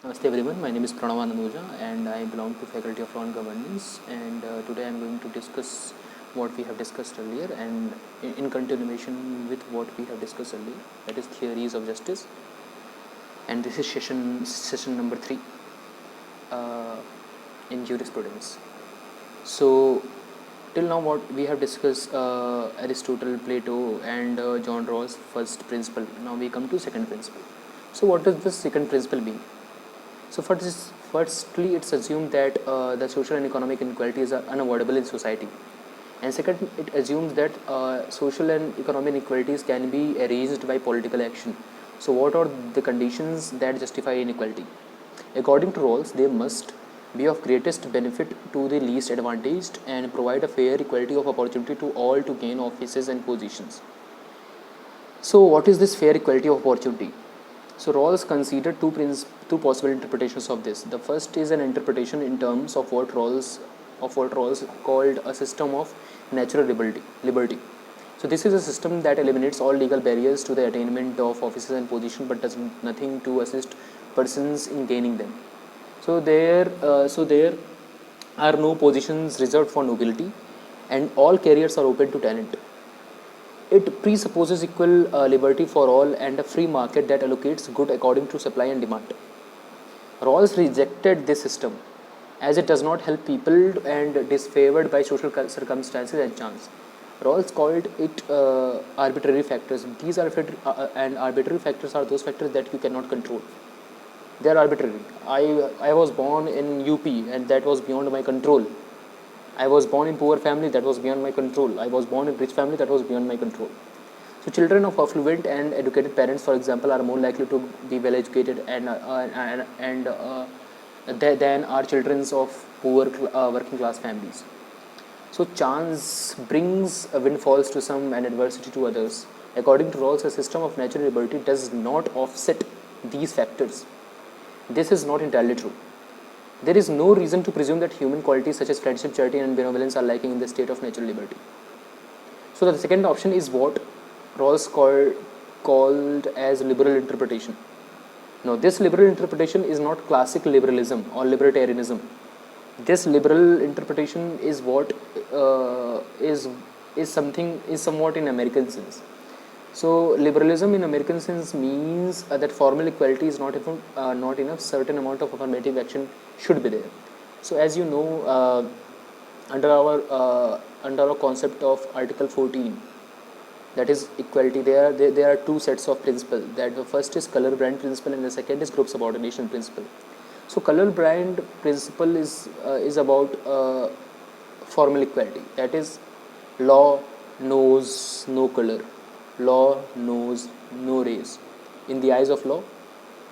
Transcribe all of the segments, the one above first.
Namaste everyone, my name is Pranav Anandoja and I belong to Faculty of Law and Governance, and today I am going to discuss what we have discussed earlier and in continuation with what we have discussed earlier, that is theories of justice, and this is session number 3 in jurisprudence. So till now what we have discussed Aristotle, Plato and John Rawls' first principle. Now we come to second principle. So what does this second principle mean? So firstly, it's assumed that the social and economic inequalities are unavoidable in society, and second, it assumes that social and economic inequalities can be erased by political action. So what are the conditions that justify inequality? According to Rawls, they must be of greatest benefit to the least advantaged and provide a fair equality of opportunity to all to gain offices and positions. So what is this fair equality of opportunity? So Rawls considered two possible interpretations of this. The first is an interpretation in terms of what Rawls called a system of natural liberty. So this is a system that eliminates all legal barriers to the attainment of offices and positions, but does nothing to assist persons in gaining them. So there are no positions reserved for nobility, and all careers are open to talent. It presupposes equal liberty for all and a free market that allocates good according to supply and demand. Rawls rejected this system as it does not help people and disfavored by social circumstances and chance. Rawls called it arbitrary factors. These and arbitrary factors are those factors that you cannot control. They are arbitrary. I was born in UP and that was beyond my control. I was born in poor family, that was beyond my control. I was born in rich family, that was beyond my control. So children of affluent and educated parents, for example, are more likely to be well educated than are children of poor working class families. So chance brings windfalls to some and adversity to others. According to Rawls, a system of natural liberty does not offset these factors. This is not entirely true. There is no reason to presume that human qualities such as friendship, charity and benevolence are lacking in the state of natural liberty. So the second option is what Rawls called as liberal interpretation. Now this liberal interpretation is not classic liberalism or libertarianism. This liberal interpretation is what is somewhat in American sense. So liberalism in American sense means that formal equality is not enough. Certain amount of affirmative action should be there. So as you know, under our concept of Article 14, that is equality, there are two sets of principles. That the first is color-blind principle and the second is group subordination principle. So color-blind principle is about formal equality. That is, law knows no color. Law knows no race. In the eyes of law,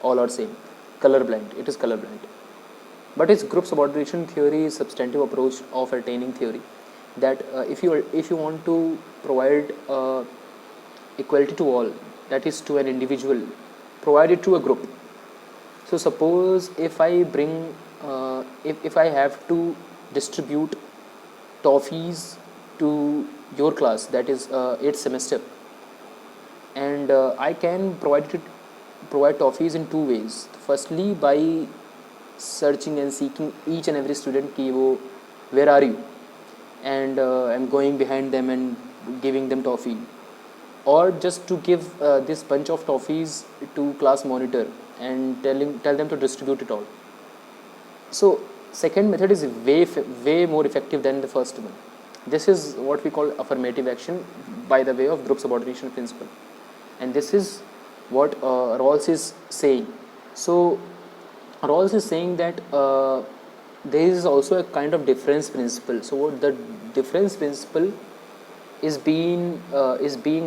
all are same. Colorblind, it is colorblind. But its group subordination theory is substantive approach of attaining theory. That if you want to provide equality to all, that is to an individual, provide it to a group. So suppose if I bring, if I have to distribute toffees to your class, that is 8th semester, and I can provide toffees in two ways. Firstly, by searching and seeking each and every student ki where are you, and I'm going behind them and giving them toffee, or just to give this bunch of toffees to class monitor and tell them to distribute it all. So second method is way more effective than the first one. This is what we call affirmative action by the way of group subordination principle, and this is what Rawls is saying. So Rawls is saying that there is also a kind of difference principle. So what the difference principle is being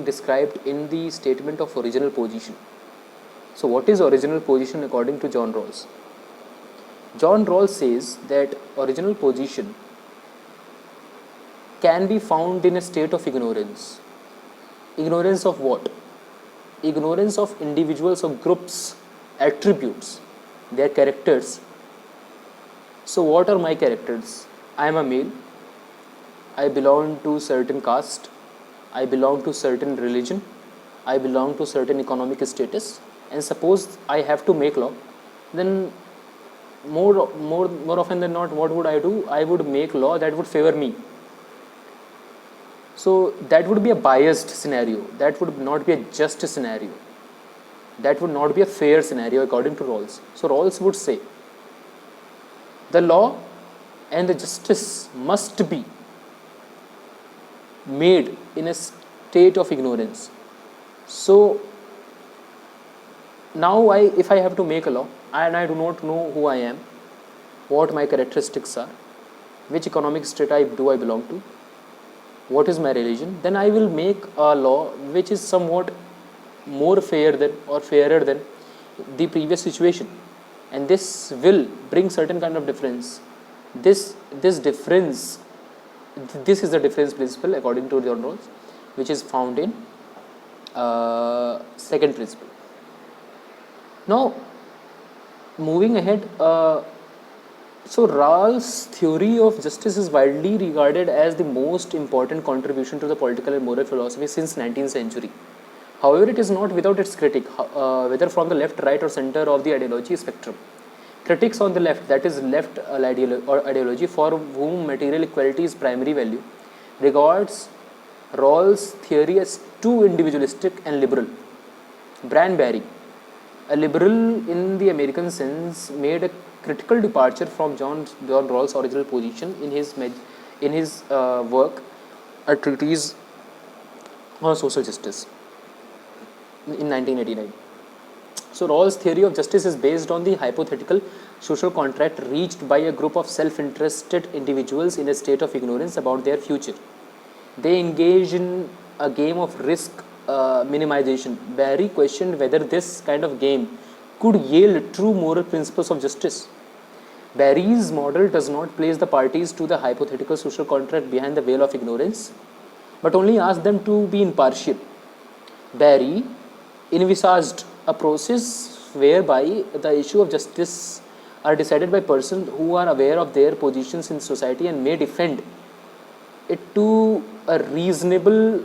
described in the statement of original position. So what is original position according to John Rawls? John Rawls says that original position can be found in a state of ignorance. Ignorance of what? Ignorance of individuals or groups' attributes, their characters. So what are my characters? I am a male. I belong to certain caste. I belong to certain religion. I belong to certain economic status. And suppose I have to make law, then more often than not, what would I do? I would make law that would favor me. So that would be a biased scenario. That would not be a just scenario. That would not be a fair scenario according to Rawls. So Rawls would say the law and the justice must be made in a state of ignorance. So now if I have to make a law and I do not know who I am, what my characteristics are, which economic state do I belong to, what is my religion, then I will make a law which is somewhat more fair than or fairer than the previous situation, and this will bring certain kind of difference. This is the difference principle according to John Rawls, which is found in second principle. Now, moving ahead, so Rawls' theory of justice is widely regarded as the most important contribution to the political and moral philosophy since 19th century. However, it is not without its critic, whether from the left, right or center of the ideology spectrum. Critics on the left, that is left ideology for whom material equality is primary value, regards Rawls' theory as too individualistic and liberal. Bran Barry, a liberal in the American sense, made a critical departure from John Rawls' original position in his work, A Treatise on Social Justice, in 1989. So Rawls' theory of justice is based on the hypothetical social contract reached by a group of self-interested individuals in a state of ignorance about their future. They engage in a game of risk minimization. Barry questioned whether this kind of game could yield true moral principles of justice. Barry's model does not place the parties to the hypothetical social contract behind the veil of ignorance, but only asks them to be impartial. Barry envisaged a process whereby the issue of justice are decided by persons who are aware of their positions in society and may defend it to a reasonable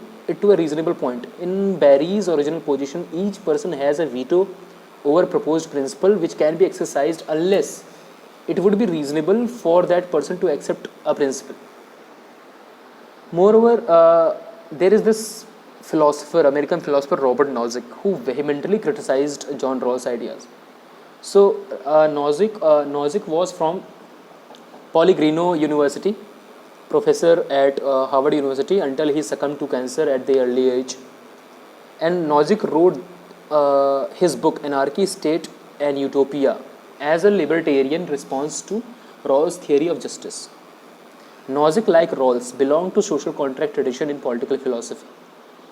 point. In Barry's original position, each person has a veto over proposed principle which can be exercised unless it would be reasonable for that person to accept a principle. Moreover, there is this American philosopher Robert Nozick, who vehemently criticized John Rawls' ideas. So Nozick was from Pellegrino University, professor at Harvard University until he succumbed to cancer at the early age. And Nozick wrote his book Anarchy, State and Utopia as a libertarian response to Rawls' theory of justice. Nozick, like Rawls, belonged to social contract tradition in political philosophy.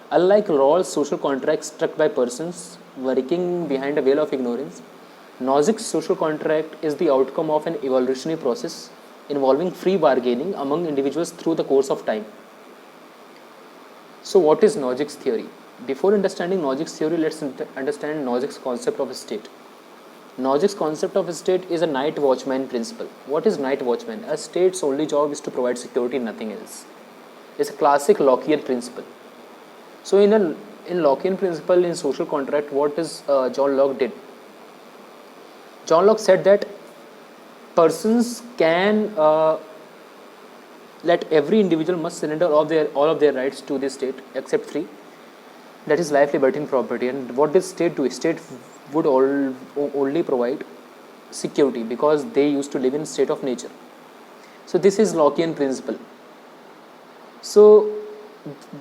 Unlike Rawls' social contracts struck by persons working behind a veil of ignorance, Nozick's social contract is the outcome of an evolutionary process involving free bargaining among individuals through the course of time. So what is Nozick's theory? Before understanding Nozick's theory, let's understand Nozick's concept of a state. Nozick's concept of a state is a night watchman principle. What is night watchman? A state's only job is to provide security, nothing else. It's a classic Lockean principle. So in Lockean principle, in social contract, what is John Locke did? John Locke said that persons can let every individual must surrender all of their rights to the state except three, that is life, liberty and property. And what does state do? State would only provide security because they used to live in state of nature. So this is Lockean principle. So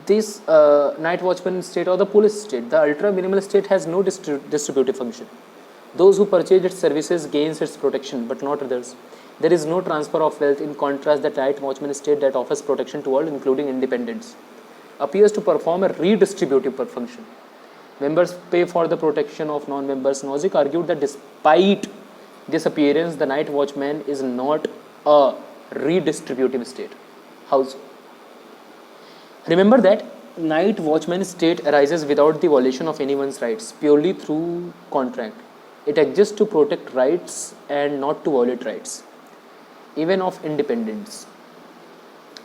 this night watchman state or the police state, the ultra minimal state, has no distributive function. Those who purchase its services gains its protection, but not others. There is no transfer of wealth. In contrast, the night watchman state that offers protection to all, including independents, appears to perform a redistributive function. Members pay for the protection of non-members. Nozick argued that despite this appearance, the night watchman is not a redistributive state. How so? Remember that night watchman state arises without the violation of anyone's rights, purely through contract. It exists to protect rights and not to violate rights, even of independents.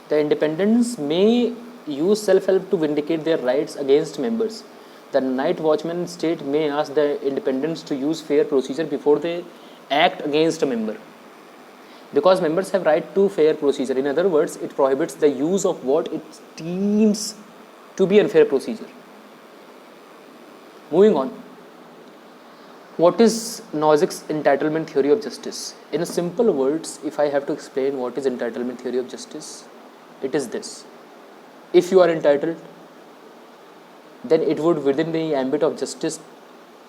The independents may use self-help to vindicate their rights against members. The night watchman state may ask the independents to use fair procedure before they act against a member. because members have right to fair procedure. In other words, it prohibits the use of what it deems to be unfair procedure. Moving on. What is Nozick's entitlement theory of justice? In simple words, if I have to explain what is entitlement theory of justice, it is this. If you are entitled, then it would within the ambit of justice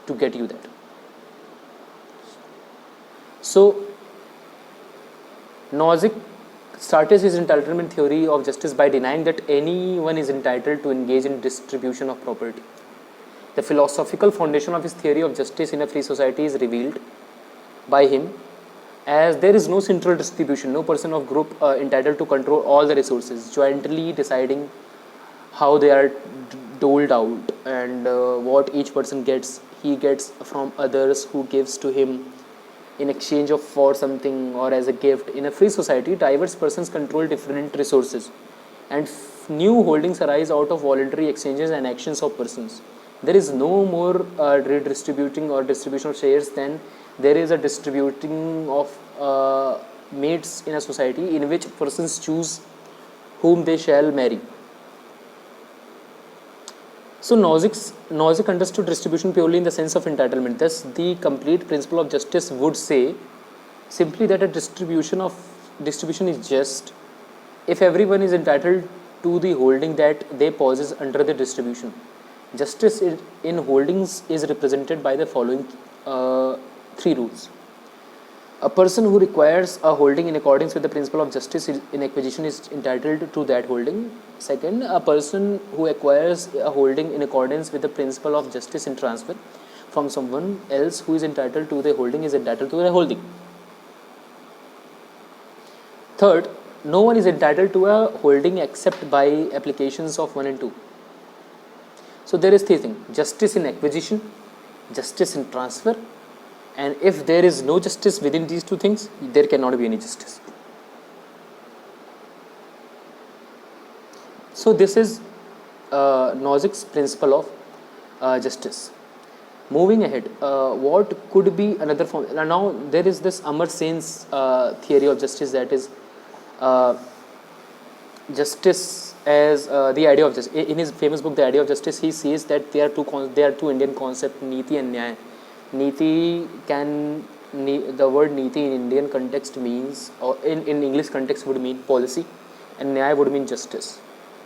to get you that. So, Nozick started his entitlement theory of justice by denying that anyone is entitled to engage in distribution of property. The philosophical foundation of his theory of justice in a free society is revealed by him as there is no central distribution, no person of group entitled to control all the resources, jointly deciding how they are doled out and what each person gets. He gets from others who gives to him in exchange of for something or as a gift. In a free society, diverse persons control different resources and new holdings arise out of voluntary exchanges and actions of persons. There is no more redistributing or distribution of shares than there is a distributing of mates in a society in which persons choose whom they shall marry. So Nozick understood distribution purely in the sense of entitlement. Thus, the complete principle of justice would say simply that a distribution is just if everyone is entitled to the holding that they possess under the distribution. Justice in holdings is represented by the following three rules. A person who requires a holding in accordance with the principle of justice in acquisition is entitled to that holding. Second, a person who acquires a holding in accordance with the principle of justice in transfer from someone else who is entitled to the holding is entitled to the holding. Third, no one is entitled to a holding except by applications of 1 and 2. So there is three things: justice in acquisition, justice in transfer, and if there is no justice within these two things, there cannot be any justice. So this is Nozick's principle of justice. Moving ahead, what could be another form? Now there is this Amar Sen's theory of justice, that is justice as the idea of justice. In his famous book, The Idea of Justice, he says that there are two Indian concepts, Niti and Nyaya. Niti the word Niti in Indian context means, or in English context would mean policy, and Nyaya would mean justice.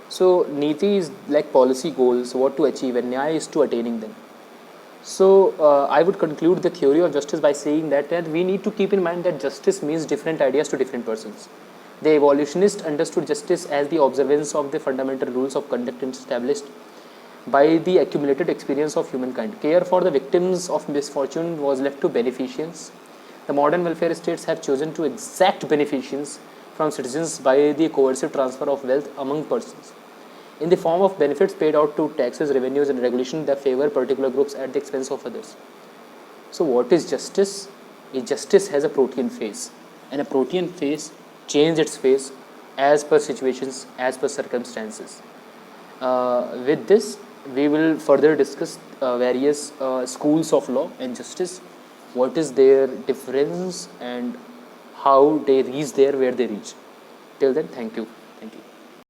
So Niti is like policy goals, what to achieve, and Nyaya is to attaining them. So I would conclude the theory of justice by saying that we need to keep in mind that justice means different ideas to different persons. The evolutionists understood justice as the observance of the fundamental rules of conduct established by the accumulated experience of humankind. Care for the victims of misfortune was left to beneficents. The modern welfare states have chosen to exact beneficence from citizens by the coercive transfer of wealth among persons, in the form of benefits paid out to taxes, revenues, and regulation that favor particular groups at the expense of others. So what is justice? Justice has a protean phase, and a protean phase changes its phase as per situations, as per circumstances. With this, we will further discuss various schools of law and justice, what is their difference and how they reach there where they reach. Till then, thank you.